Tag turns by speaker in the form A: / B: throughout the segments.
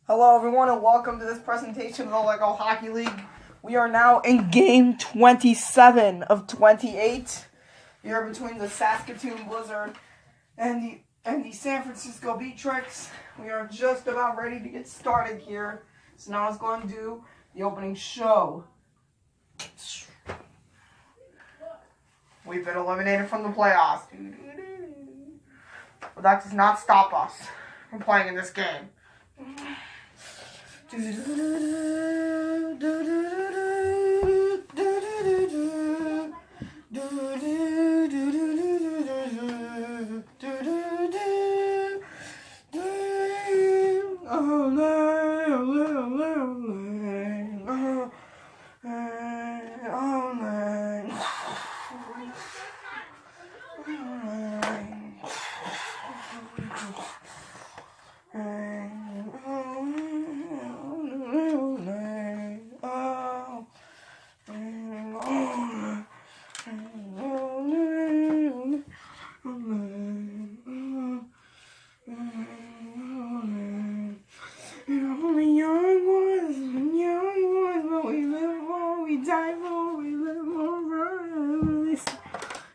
A: Hello everyone and welcome to this presentation of the LEGO Hockey League. We are now in game 27 of 28 here between the Saskatoon Blizzard and the San Francisco Beatriks. We are just about ready to get started here. So now let's go and do the opening show. We've been eliminated from the playoffs. But that does not stop us from playing in this game.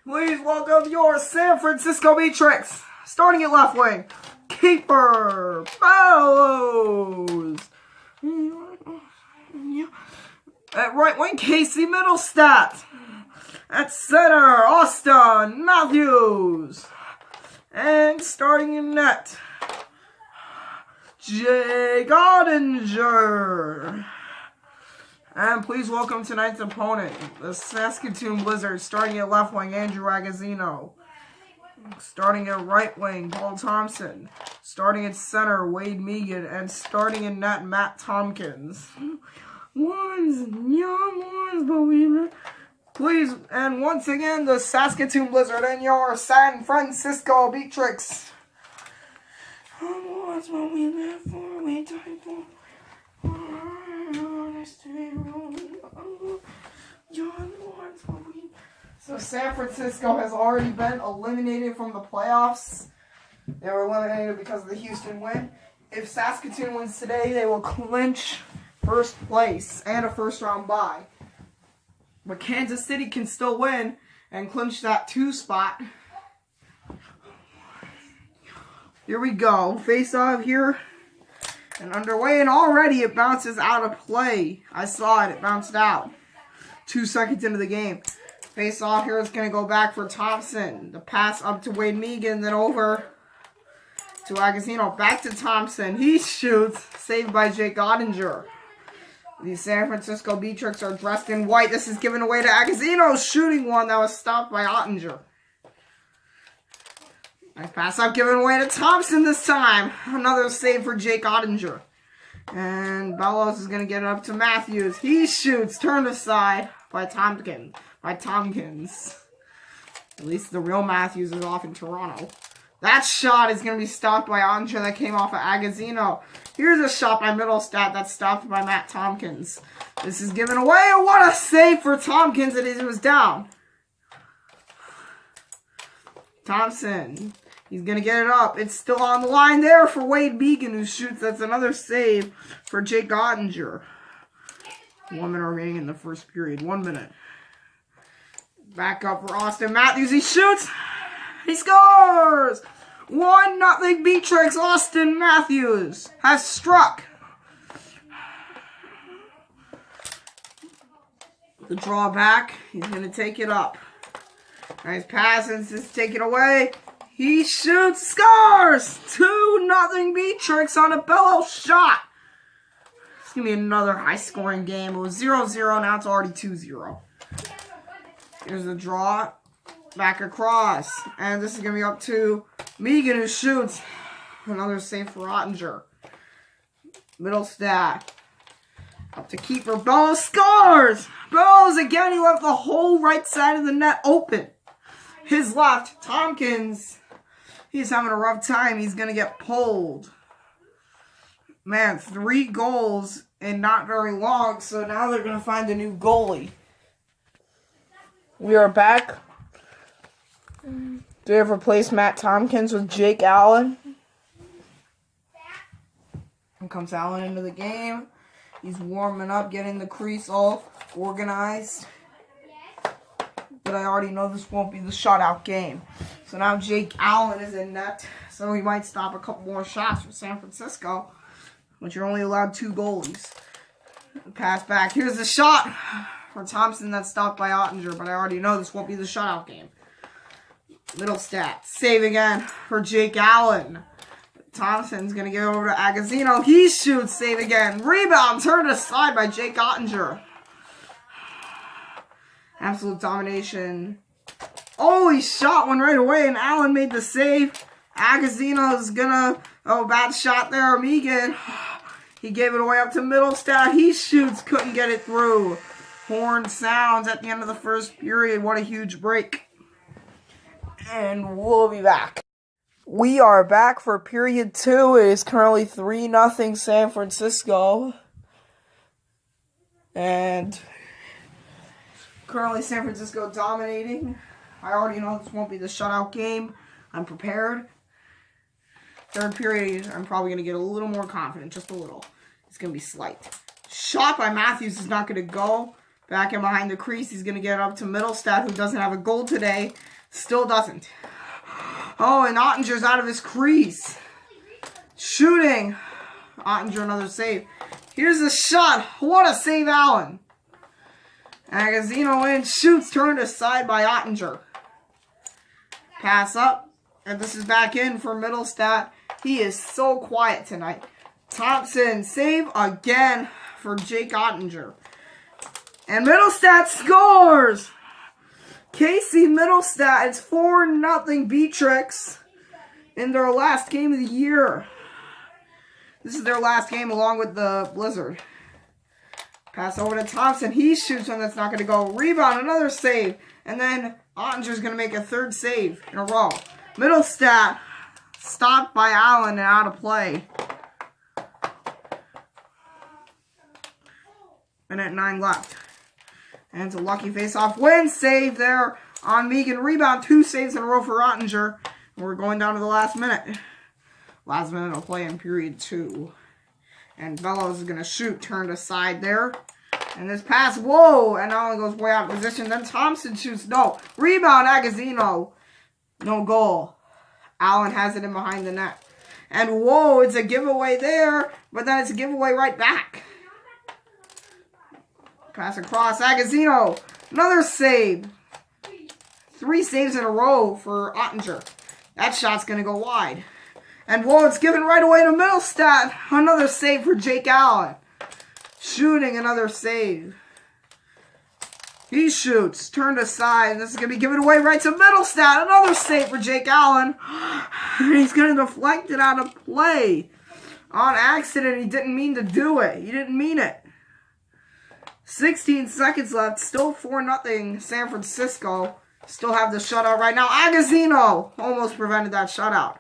A: Please welcome your San Francisco Beatriks. Starting at left wing, keeper Bellows. At right wing, Casey Middlestat. At center, Austin Matthews. And starting in net, Jake Ottinger. And please welcome tonight's opponent, the Saskatoon Blizzard, starting at left wing, Andrew Agazzino. Starting at right wing, Paul Thompson. Starting at center, Wade Megan. And starting in net, Matt Tompkins. Please, and once again, the Saskatoon Blizzard and your San Francisco Beatriks. What's what we live for, we die for. So San Francisco has already been eliminated from the playoffs. They were eliminated because of the Houston win. If Saskatoon wins today, they will clinch first place and a first round bye. But Kansas City can still win and clinch that 2 spot. Here we go. Face off here. And underway, and already it bounces out of play. I saw it. It bounced out. 2 seconds into the game. Face off here is going to go back for Thompson. The pass up to Wade Megan, then over to Agazzino. Back to Thompson. He shoots. Saved by Jake Ottinger. The San Francisco Beatriks are dressed in white. This is given away to Agazzino, shooting one that was stopped by Ottinger. Nice pass up given away to Thompson this time. Another save for Jake Ottinger. And Bellows is going to get it up to Matthews. He shoots, turned aside by Tompkins. At least the real Matthews is off in Toronto. That shot is going to be stopped by Ottinger that came off of Agazzino. Here's a shot by Middlestat that's stopped by Matt Tompkins. This is given away. What a save for Tompkins, and it was down. Thompson. He's going to get it up. It's still on the line there for Wade Beacon, who shoots. That's another save for Jake Ottinger. 1 minute remaining in the first period. 1 minute. Back up for Austin Matthews. He shoots. He scores. 1-0 Beatriks. Austin Matthews has struck. The draw back. He's going to take it up. Nice pass, and just take it away. He shoots, scores! 2-0 Beatriks on a Bellows shot. It's going to be another high-scoring game. It was 0-0, now it's already 2-0. Here's the draw. Back across. And this is going to be up to Megan, who shoots. Another save for Ottinger. Middlestat. Up to keeper. Bellows scores! Bellows again, he left the whole right side of the net open. His left, Tompkins. He's having a rough time. He's going to get pulled. Man, 3 goals in not very long. So now they're going to find a new goalie. We are back. They have replaced Matt Tompkins with Jake Allen. And comes Allen into the game. He's warming up, getting the crease all organized. But I already know this won't be the shutout game. So now Jake Allen is in net. So he might stop a couple more shots for San Francisco. But you're only allowed 2 goalies. Pass back. Here's the shot for Thompson that's stopped by Ottinger. But I already know this won't be the shutout game. Middle stat. Save again for Jake Allen. Thompson's going to get over to Agazino. He shoots. Save again. Rebound. Turned aside by Jake Ottinger. Absolute domination. Oh, he shot one right away, and Allen made the save. Agazino's gonna... Oh, bad shot there, Megan. He gave it away up to Middlestat. He shoots. Couldn't get it through. Horn sounds at the end of the first period. What a huge break. And we'll be back. We are back for period 2. It is currently 3-0 San Francisco. And... currently, San Francisco dominating. I already know this won't be the shutout game. I'm prepared. Third period, I'm probably going to get a little more confident. Just a little. It's going to be slight. Shot by Matthews is not going to go. Back in behind the crease. He's going to get up to Middlestat, who doesn't have a goal today. Still doesn't. Oh, and Ottinger's out of his crease. Shooting. Ottinger, another save. Here's the shot. What a save, Allen. Agazino in, shoots, turned aside by Ottinger. Pass up, and this is back in for Middlestat. He is so quiet tonight. Thompson, save again for Jake Ottinger. And Middlestat scores! Casey Middlestat, it's 4-0 Beatriks in their last game of the year. This is their last game along with the Blizzard. Pass over to Thompson. He shoots one that's not going to go. Rebound, another save. And then Ottinger's going to make a third save in a row. Middlestat stopped by Allen and out of play. Minute 9 left. And it's a lucky face-off win. Save there on Megan. Rebound, 2 saves in a row for Ottinger. And we're going down to the last minute. Last minute of play in period 2. And Bellows is going to shoot. Turned aside there. And this pass, whoa! And Allen goes way out of position. Then Thompson shoots. No. Rebound, Agazino. No goal. Allen has it in behind the net. And whoa, it's a giveaway there. But then it's a giveaway right back. Pass across. Agazino. Another save. 3 saves in a row for Ottinger. That shot's going to go wide. And whoa, it's given right away to Middlestat. Another save for Jake Allen. Shooting, another save. He shoots. Turned aside. This is going to be given away right to Middlestat. Another save for Jake Allen. And he's going to deflect it out of play. On accident. He didn't mean to do it. He didn't mean it. 16 seconds left. Still 4-0 San Francisco. Still have the shutout right now. Agazino almost prevented that shutout.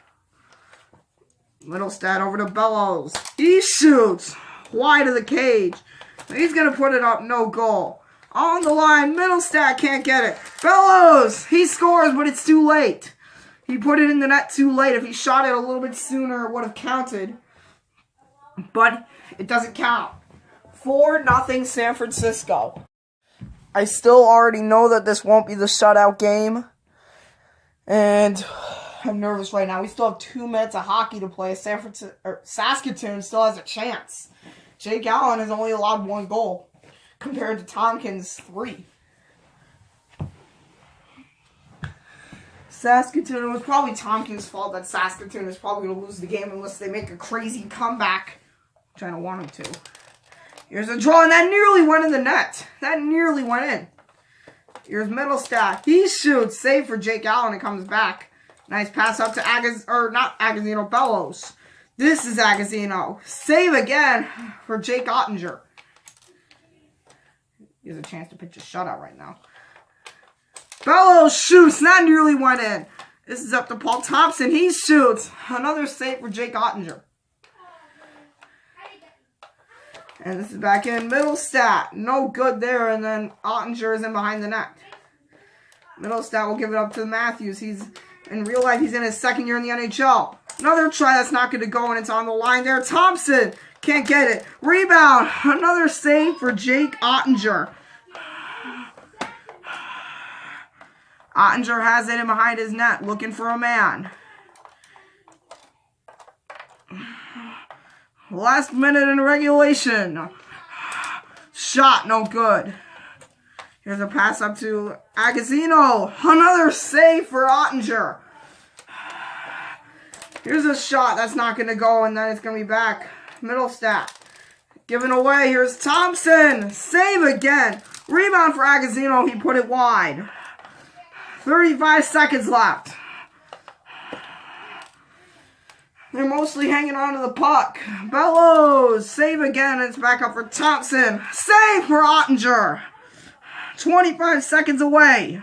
A: Middlestat over to Bellows. He shoots. Wide of the cage. He's going to put it up. No goal. On the line. Middlestat can't get it. Bellows. He scores, but it's too late. He put it in the net too late. If he shot it a little bit sooner, it would have counted. But it doesn't count. 4-0 San Francisco. I still already know that this won't be the shutout game. And I'm nervous right now. We still have 2 minutes of hockey to play. Saskatoon still has a chance. Jake Allen has only allowed 1 goal compared to Tompkins' 3. Saskatoon, it was probably Tompkins' fault that Saskatoon is probably going to lose the game unless they make a crazy comeback, which I don't want them to. Here's a draw, and that nearly went in the net. That nearly went in. Here's Middlestat. He shoots. Save for Jake Allen. It comes back. Nice pass up to Agazino, Bellows. This is Agazino. Save again for Jake Ottinger. He has a chance to pitch a shutout right now. Bellows shoots. That nearly went in. This is up to Paul Thompson. He shoots. Another save for Jake Ottinger. And this is back in. Middlestat. No good there. And then Ottinger is in behind the net. Middlestat will give it up to Matthews. He's in real life, he's in his 2nd year in the NHL. Another try that's not going to go, and it's on the line there. Thompson Can't get it. Rebound. Another save for Jake Ottinger. Ottinger has it in behind his net, looking for a man. Last minute in regulation. Shot, no good. Here's a pass up to Agazino. Another save for Ottinger. Here's a shot. That's not going to go, and then it's going to be back. Middle stat. Given away. Here's Thompson. Save again. Rebound for Agazino. He put it wide. 35 seconds left. They're mostly hanging on to the puck. Bellows. Save again. It's back up for Thompson. Save for Ottinger. 25 seconds away.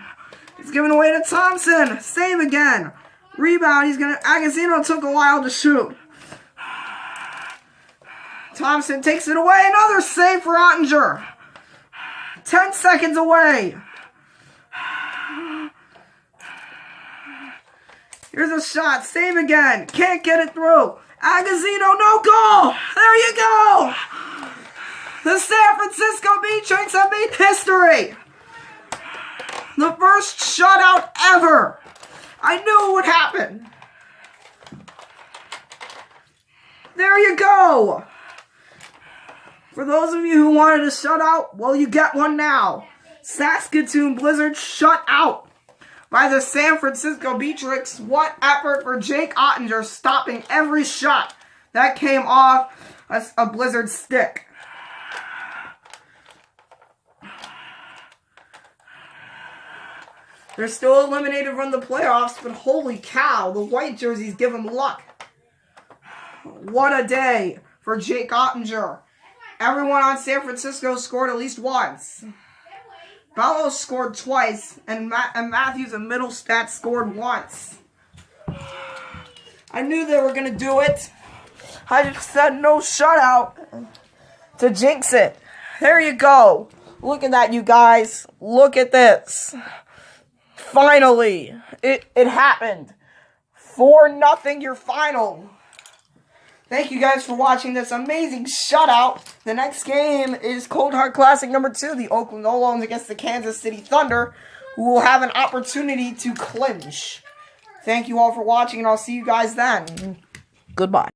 A: It's given away to Thompson. Save again. Rebound. Agazino took a while to shoot. Thompson takes it away. Another save for Ottinger. 10 seconds away. Here's a shot. Save again. Can't get it through. Agazino, no goal. There you go. The San Francisco Beatriks have made history. The first shutout ever. I knew it would happen. There you go. For those of you who wanted a shutout, well, you get one now. Saskatoon Blizzard shut out by the San Francisco Beatriks. What effort for Jake Ottinger, stopping every shot that came off a Blizzard stick. They're still eliminated from the playoffs, but holy cow, the white jerseys give them luck. What a day for Jake Ottinger. Everyone on San Francisco scored at least once. Bellows scored twice, and Matthews and Middlestat scored once. I knew they were going to do it. I just said no shutout to jinx it. There you go. Look at that, you guys. Look at this. Finally, it happened. 4-0 your final. Thank you guys for watching this amazing shutout. The next game is Cold Hard Classic number 2, the Oakland Olones against the Kansas City Thunder, who will have an opportunity to clinch. Thank you all for watching, and I'll see you guys then. Goodbye.